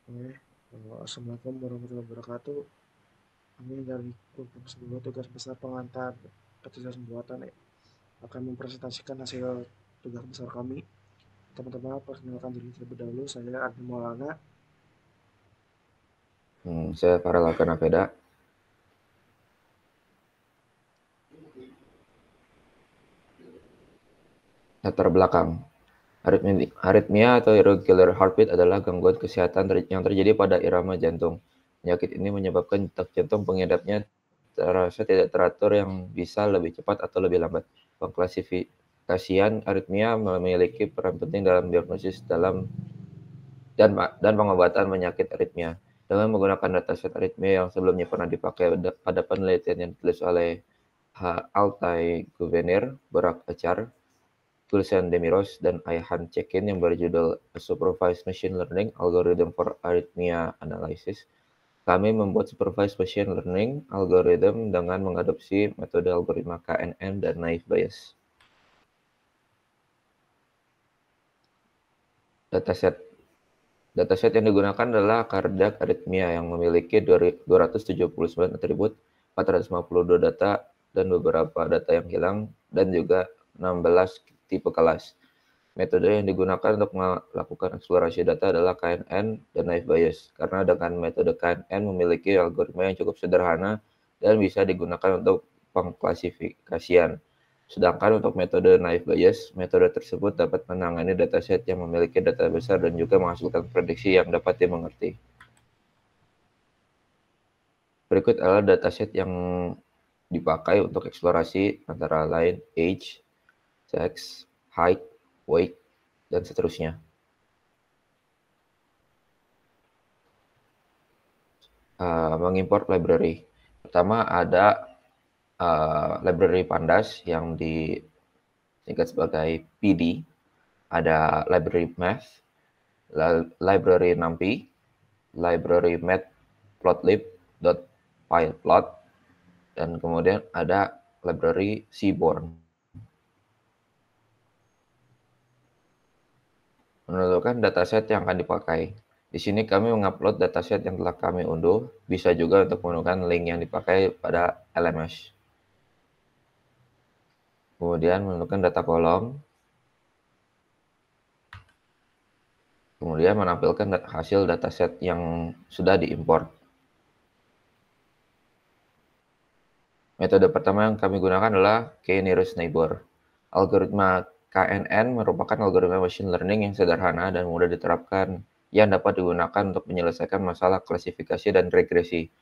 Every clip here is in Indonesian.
Oke, Assalamualaikum warahmatullahi wabarakatuh. Kami dari kelompok 10 tugas besar pengantar kecerdasan buatan akan mempresentasikan hasil tugas besar kami. Teman-teman, perkenalkan diri terlebih dahulu. Saya Ardi Maulana. Saya Farel Akanaveda. Latar belakang. Aritmia atau irregular heartbeat adalah gangguan kesehatan yang terjadi pada irama jantung. Penyakit ini menyebabkan detak jantung pengidapnya terasa tidak teratur yang bisa lebih cepat atau lebih lambat. Pengklasifikasian aritmia memiliki peran penting dalam diagnosis dan pengobatan penyakit aritmia. Dengan menggunakan dataset aritmia yang sebelumnya pernah dipakai pada penelitian yang ditulis oleh Altai Guvenir, Barak Achar, tulisan Demiros dan Ayhan Cekin yang berjudul A Supervised Machine Learning Algorithm for Arrhythmia Analysis. Kami membuat supervised machine learning algorithm dengan mengadopsi metode algoritma KNN dan naive Bayes. Dataset Dataset yang digunakan adalah Cardiac Arrhythmia yang memiliki 279 atribut, 452 data, dan beberapa data yang hilang, dan juga 16 tipe kelas. Metode yang digunakan untuk melakukan eksplorasi data adalah KNN dan naive Bayes, karena dengan metode KNN memiliki algoritma yang cukup sederhana dan bisa digunakan untuk pengklasifikasian. Sedangkan untuk metode naive Bayes, metode tersebut dapat menangani dataset yang memiliki data besar dan juga menghasilkan prediksi yang dapat dimengerti. Berikut adalah dataset yang dipakai untuk eksplorasi antara lain age, sex, height, weight, dan seterusnya. Mengimport library. Pertama ada library Pandas yang disingkat sebagai PD, ada library Math, library NumPy, library matplotlib.pyplot, dan kemudian ada library Seaborn. Menentukan dataset yang akan dipakai. Di sini kami mengupload dataset yang telah kami unduh, bisa juga untuk menggunakan link yang dipakai pada LMS. Kemudian menentukan data kolom, kemudian menampilkan hasil dataset yang sudah diimport. Metode pertama yang kami gunakan adalah K-nearest neighbor. Algoritma KNN merupakan algoritma machine learning yang sederhana dan mudah diterapkan yang dapat digunakan untuk menyelesaikan masalah klasifikasi dan regresi.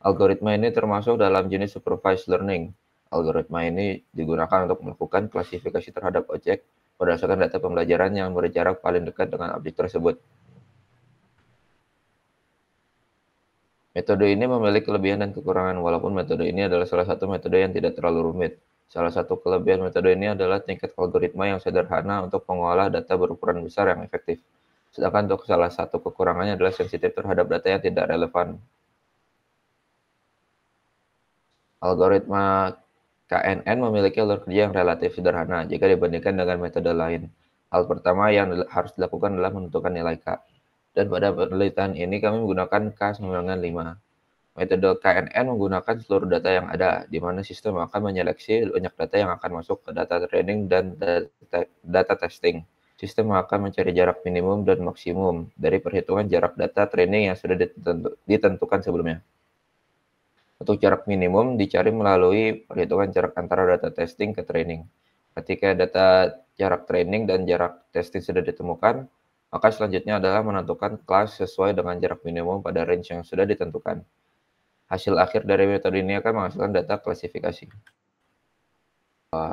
Algoritma ini termasuk dalam jenis supervised learning. Algoritma ini digunakan untuk melakukan klasifikasi terhadap objek berdasarkan data pembelajaran yang berjarak paling dekat dengan objek tersebut. Metode ini memiliki kelebihan dan kekurangan, walaupun metode ini adalah salah satu metode yang tidak terlalu rumit. Salah satu kelebihan metode ini adalah tingkat algoritma yang sederhana untuk mengolah data berukuran besar yang efektif. Sedangkan untuk salah satu kekurangannya adalah sensitif terhadap data yang tidak relevan. Algoritma KNN memiliki alur kerja yang relatif sederhana jika dibandingkan dengan metode lain. Hal pertama yang harus dilakukan adalah menentukan nilai K. Dan pada penelitian ini kami menggunakan K995. Metode KNN menggunakan seluruh data yang ada, di mana sistem akan menyeleksi banyak data yang akan masuk ke data training dan data testing. Sistem akan mencari jarak minimum dan maksimum dari perhitungan jarak data training yang sudah ditentukan sebelumnya. Untuk jarak minimum dicari melalui perhitungan jarak antara data testing ke training. Ketika data jarak training dan jarak testing sudah ditemukan, maka selanjutnya adalah menentukan kelas sesuai dengan jarak minimum pada range yang sudah ditentukan. Hasil akhir dari metode ini akan menghasilkan data klasifikasi.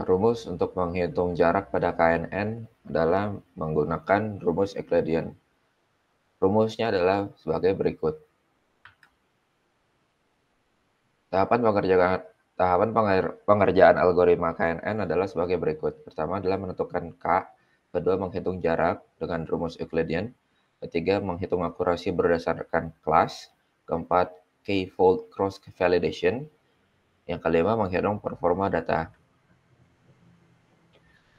Rumus untuk menghitung jarak pada KNN adalah menggunakan rumus Euclidean. Rumusnya adalah sebagai berikut. Tahapan pengerjaan algoritma KNN adalah sebagai berikut. Pertama adalah menentukan K, kedua menghitung jarak dengan rumus Euclidean, ketiga menghitung akurasi berdasarkan kelas, keempat k-fold cross validation, yang kelima menghitung performa data.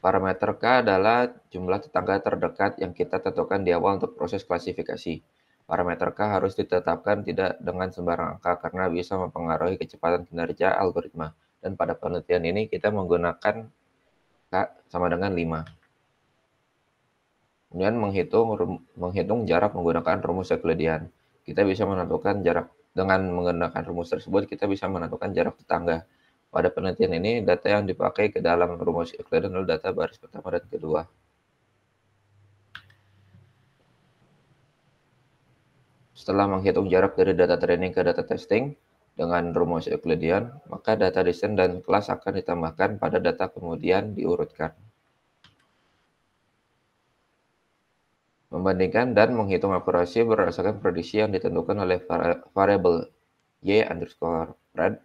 Parameter K adalah jumlah tetangga terdekat yang kita tentukan di awal untuk proses klasifikasi. Parameter K harus ditetapkan tidak dengan sembarang angka karena bisa mempengaruhi kecepatan kinerja algoritma. Dan pada penelitian ini kita menggunakan K sama dengan 5. Kemudian menghitung jarak menggunakan rumus Euclidean. Kita bisa menentukan jarak dengan menggunakan rumus tersebut, kita bisa menentukan jarak tetangga. Pada penelitian ini, data yang dipakai ke dalam rumus Euclidean adalah data baris pertama dan kedua. Setelah menghitung jarak dari data training ke data testing dengan rumus Euclidean, maka data descent dan kelas akan ditambahkan pada data kemudian diurutkan. Membandingkan dan menghitung akurasi berdasarkan prediksi yang ditentukan oleh variabel y_pred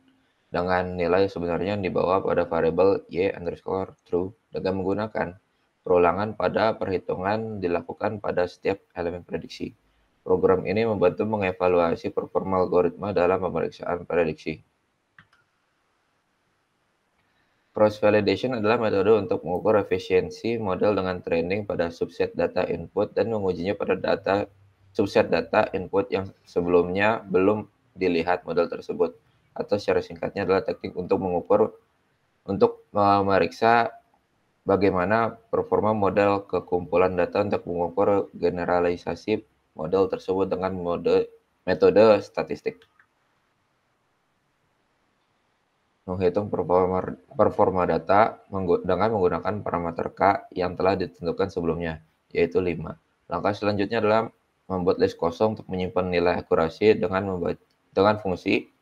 dengan nilai sebenarnya yang dibawa pada variabel y_true dengan menggunakan perulangan pada perhitungan dilakukan pada setiap elemen prediksi. Program ini membantu mengevaluasi performa algoritma dalam pemeriksaan prediksi. Cross-validation adalah metode untuk mengukur efisiensi model dengan training pada subset data input dan mengujinya pada subset data input yang sebelumnya belum dilihat model tersebut. Atau secara singkatnya adalah teknik untuk memeriksa bagaimana performa model kekumpulan data untuk mengukur generalisasi model tersebut dengan metode statistik. Menghitung performa data dengan menggunakan parameter K yang telah ditentukan sebelumnya, yaitu 5. Langkah selanjutnya adalah membuat list kosong untuk menyimpan nilai akurasi dengan fungsi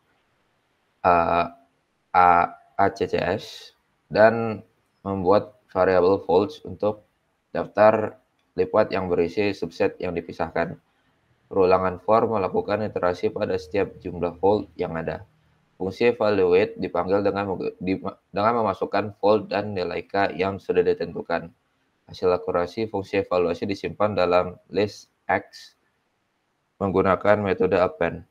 ACCS dan membuat variabel false untuk daftar lipat yang berisi subset yang dipisahkan. Perulangan for melakukan iterasi pada setiap jumlah fold yang ada. Fungsi evaluate dipanggil dengan memasukkan fold dan nilai K yang sudah ditentukan. Hasil akurasi fungsi evaluasi disimpan dalam list X menggunakan metode append.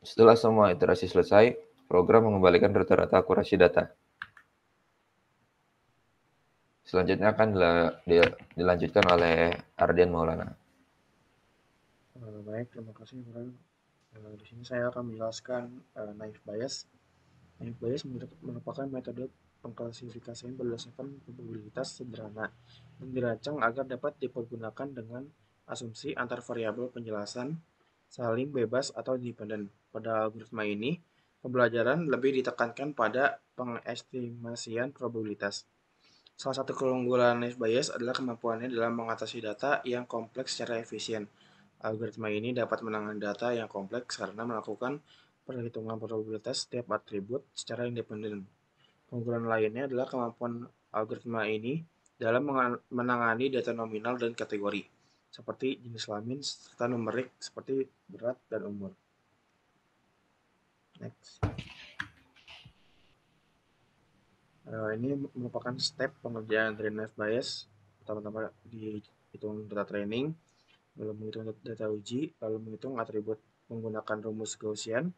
Setelah semua iterasi selesai, program mengembalikan rata-rata akurasi data. Selanjutnya akan dilanjutkan oleh Ardian Maulana. Baik, terima kasih Bro. Di sini saya akan menjelaskan naive Bayes. Naive Bayes merupakan metode pengklasifikasian berdasarkan probabilitas sederhana yang dirancang agar dapat dipergunakan dengan asumsi antar variabel penjelasan saling bebas atau independen. Pada algoritma ini, pembelajaran lebih ditekankan pada pengestimasian probabilitas. Salah satu keunggulan Naive Bayes adalah kemampuannya dalam mengatasi data yang kompleks secara efisien. Algoritma ini dapat menangani data yang kompleks karena melakukan perhitungan probabilitas setiap atribut secara independen. Keunggulan lainnya adalah kemampuan algoritma ini dalam menangani data nominal dan kategori, seperti jenis kelamin serta numerik seperti berat dan umur. Next. Ini merupakan step pengerjaan dari Naive Bayes. Pertama-tama dihitung data training, lalu menghitung data uji, lalu menghitung atribut menggunakan rumus Gaussian,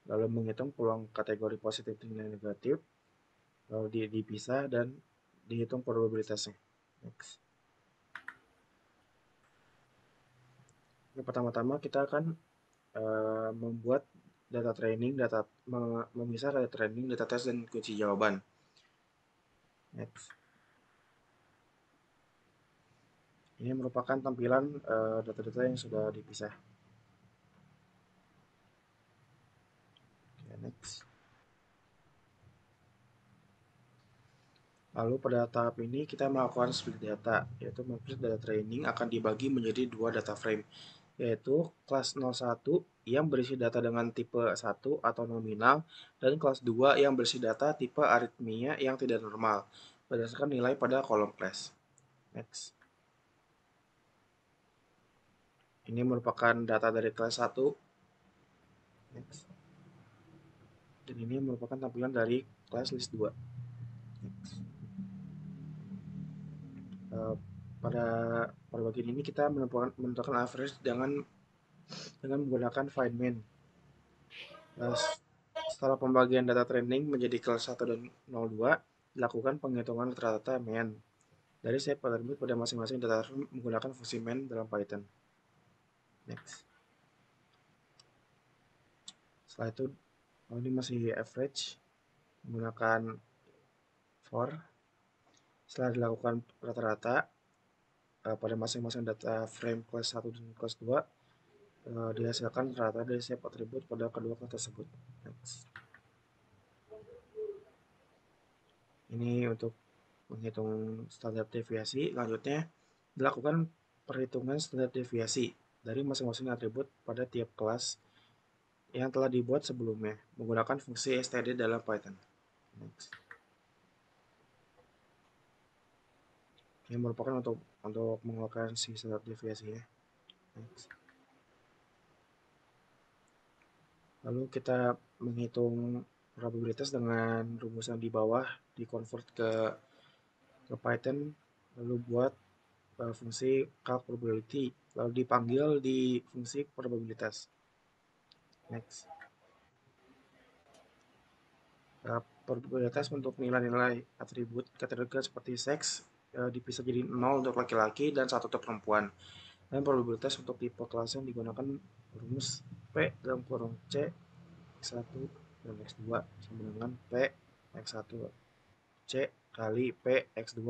lalu menghitung peluang kategori positif dan negatif, lalu dipisah dan dihitung probabilitasnya. Next. Pertama-tama kita akan membuat data training, memisah data training, data tes, dan kunci jawaban. Next. Ini merupakan tampilan data-data yang sudah dipisah. Okay, next. Lalu pada tahap ini kita melakukan split data, yaitu split data training akan dibagi menjadi dua data frame, yaitu kelas 01 yang berisi data dengan tipe 1 atau nominal, dan kelas 2 yang berisi data tipe aritmia yang tidak normal, berdasarkan nilai pada kolom kelas. Next. Ini merupakan data dari kelas 1. Next. Dan ini merupakan tampilan dari kelas list 2. Next. Pada bagian ini kita menentukan average dengan menggunakan find mean. Setelah pembagian data training menjadi kelas 1 dan 02, dilakukan penghitungan rata-rata mean dari setiap atribut pada masing-masing data frame menggunakan fungsi mean dalam Python. Next. Setelah itu, ini masih average menggunakan for. Setelah dilakukan rata-rata pada masing-masing data frame kelas 1 dan kelas 2, dihasilkan rata dari setiap atribut pada kedua kelas tersebut. Next. Ini untuk menghitung standar deviasi. Selanjutnya, dilakukan perhitungan standar deviasi dari masing-masing atribut pada tiap kelas yang telah dibuat sebelumnya menggunakan fungsi std dalam Python. Next. Ini merupakan untuk mengeluarkan si standar deviasi ya. Next. Lalu kita menghitung probabilitas dengan rumus yang di bawah, di-convert ke Python, lalu buat fungsi calc probability, lalu dipanggil di fungsi probabilitas. Next. Probabilitas untuk nilai-nilai atribut kategori seperti seks dipisah jadi 0 untuk laki-laki dan 1 untuk perempuan. Dan probabilitas untuk tipe kelas yang digunakan rumus P dalam kurung C X1 dan X2 sama dengan P X1 C kali P X2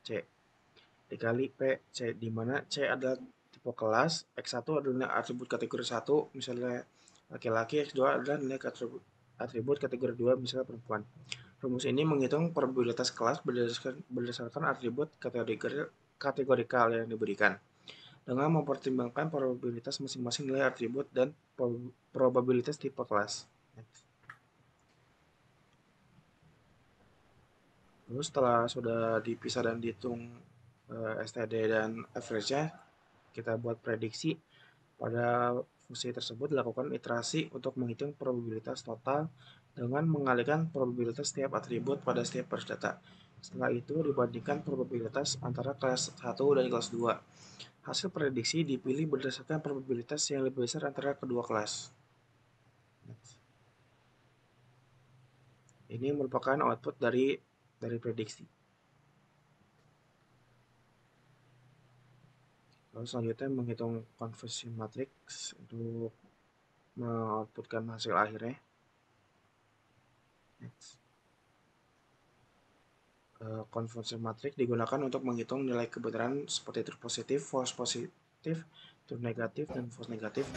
C dikali P C, di mana C adalah tipe kelas, X1 adalah atribut kategori 1, misalnya laki-laki, X2 adalah nilai atribut kategori 2, misalnya perempuan. Rumus ini menghitung probabilitas kelas berdasarkan atribut kategorikal yang diberikan, dengan mempertimbangkan probabilitas masing-masing nilai atribut dan probabilitas tipe kelas. Lalu setelah sudah dipisah dan dihitung std dan average-nya, kita buat prediksi. Pada fungsi tersebut dilakukan iterasi untuk menghitung probabilitas total dengan mengalihkan probabilitas setiap atribut pada setiap baris data. Setelah itu dibandingkan probabilitas antara kelas 1 dan kelas 2. Hasil prediksi dipilih berdasarkan probabilitas yang lebih besar antara kedua kelas. Ini merupakan output dari prediksi. Lalu selanjutnya menghitung conversion matrix untuk mengoutputkan hasil akhirnya. Next. Conversion matrix digunakan untuk menghitung nilai kebenaran seperti true positif, false positif, true negatif, dan false negatif.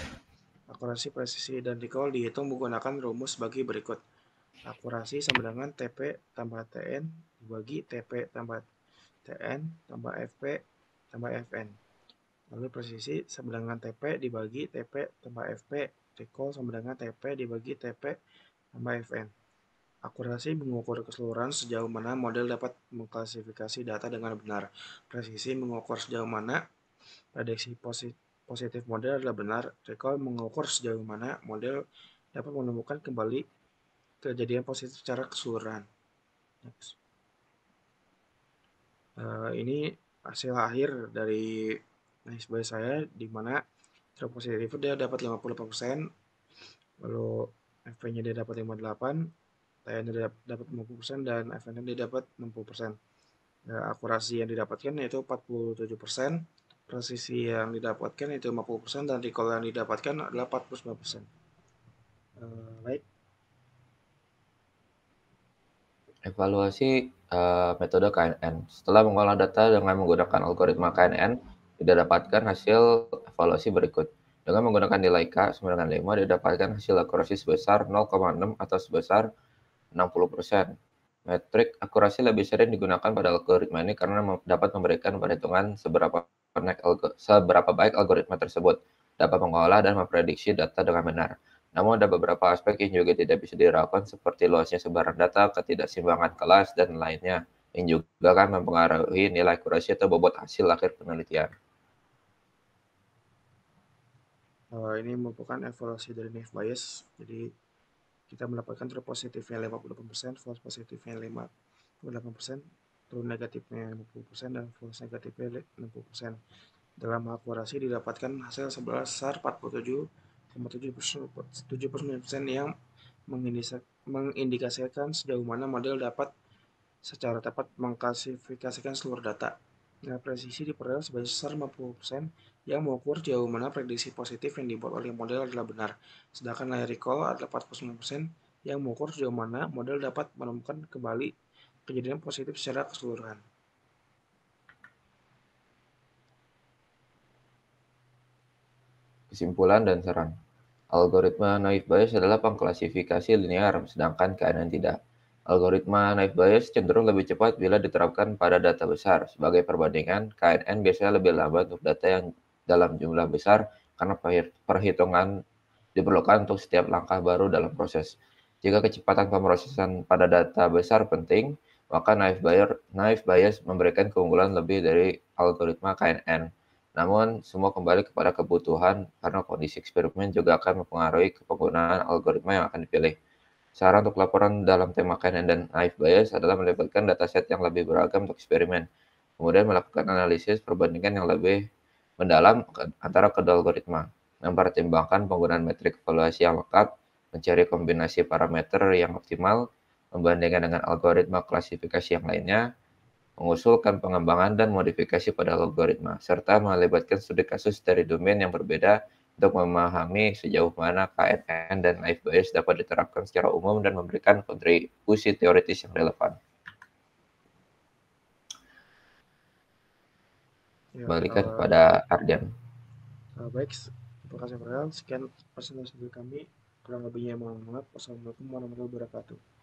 Akurasi, presisi, dan recall dihitung menggunakan rumus bagi berikut. Akurasi sama dengan TP tambah TN dibagi TP tambah TN tambah FP tambah FN. Lalu presisi sama dengan TP dibagi TP tambah FP. Recall sama dengan TP dibagi TP tambah FN. Akurasi mengukur keseluruhan sejauh mana model dapat mengklasifikasi data dengan benar. Presisi mengukur sejauh mana prediksi positif model adalah benar. Recall mengukur sejauh mana model dapat menemukan kembali kejadian positif secara keseluruhan. Next. Ini hasil akhir dari nice saya, di mana true positif dia dapat 58%, lalu FP-nya dia dapat 58%, TN dia dapat 50%, dan FN dia dapat 60%. Akurasi yang didapatkan yaitu 47%, presisi yang didapatkan yaitu 50%, dan recall yang didapatkan adalah 49%. Baik. Evaluasi metode KNN. Setelah mengolah data dengan menggunakan algoritma KNN, didapatkan hasil evaluasi berikut. Dengan menggunakan nilai K sama dengan 5, didapatkan hasil akurasi sebesar 0,6 atau sebesar 60%. Metrik akurasi lebih sering digunakan pada algoritma ini karena dapat memberikan perhitungan seberapa baik algoritma tersebut dapat mengolah dan memprediksi data dengan benar. Namun ada beberapa aspek yang juga tidak bisa diragukan seperti luasnya sebaran data, ketidakseimbangan kelas, dan lainnya yang juga akan mempengaruhi nilai akurasi atau bobot hasil akhir penelitian. Ini merupakan evaluasi dari naive Bayes. Jadi kita mendapatkan true positifnya 58%, false positifnya 58%, true negatifnya 50%, dan false negatifnya 60%. Dalam akurasi didapatkan hasil sebesar 47,7% yang mengindikasikan sejauh mana model dapat secara tepat mengklasifikasikan seluruh data. Nah, presisi diperoleh sebesar 50% yang mengukur jauh mana prediksi positif yang dibuat oleh model adalah benar. Sedangkan nilai recall adalah 49% yang mengukur sejauh mana model dapat menemukan kembali kejadian positif secara keseluruhan. Kesimpulan dan saran. Algoritma naive Bayes adalah pengklasifikasi linear, sedangkan KNN tidak. Algoritma naive Bayes cenderung lebih cepat bila diterapkan pada data besar. Sebagai perbandingan, KNN biasanya lebih lambat untuk data yang dalam jumlah besar karena perhitungan diperlukan untuk setiap langkah baru dalam proses. Jika kecepatan pemrosesan pada data besar penting, maka naive Bayes memberikan keunggulan lebih dari algoritma KNN. Namun, semua kembali kepada kebutuhan karena kondisi eksperimen juga akan mempengaruhi penggunaan algoritma yang akan dipilih. Saran untuk laporan dalam tema KNN dan naive Bayes adalah melibatkan dataset yang lebih beragam untuk eksperimen, kemudian melakukan analisis perbandingan yang lebih mendalam antara kedua algoritma, mempertimbangkan penggunaan metrik evaluasi yang lengkap, mencari kombinasi parameter yang optimal, membandingkan dengan algoritma klasifikasi yang lainnya, mengusulkan pengembangan dan modifikasi pada algoritma, serta melibatkan studi kasus dari domain yang berbeda untuk memahami sejauh mana KNN dan naive Bayes dapat diterapkan secara umum dan memberikan kontribusi teoritis yang relevan. Ya, Kembalikan kepada Ardian. baik, terima kasih Farel. Sekian presentasi dari kami. Kurang lebihnya mohon maaf. Wassalamualaikum warahmatullahi wabarakatuh.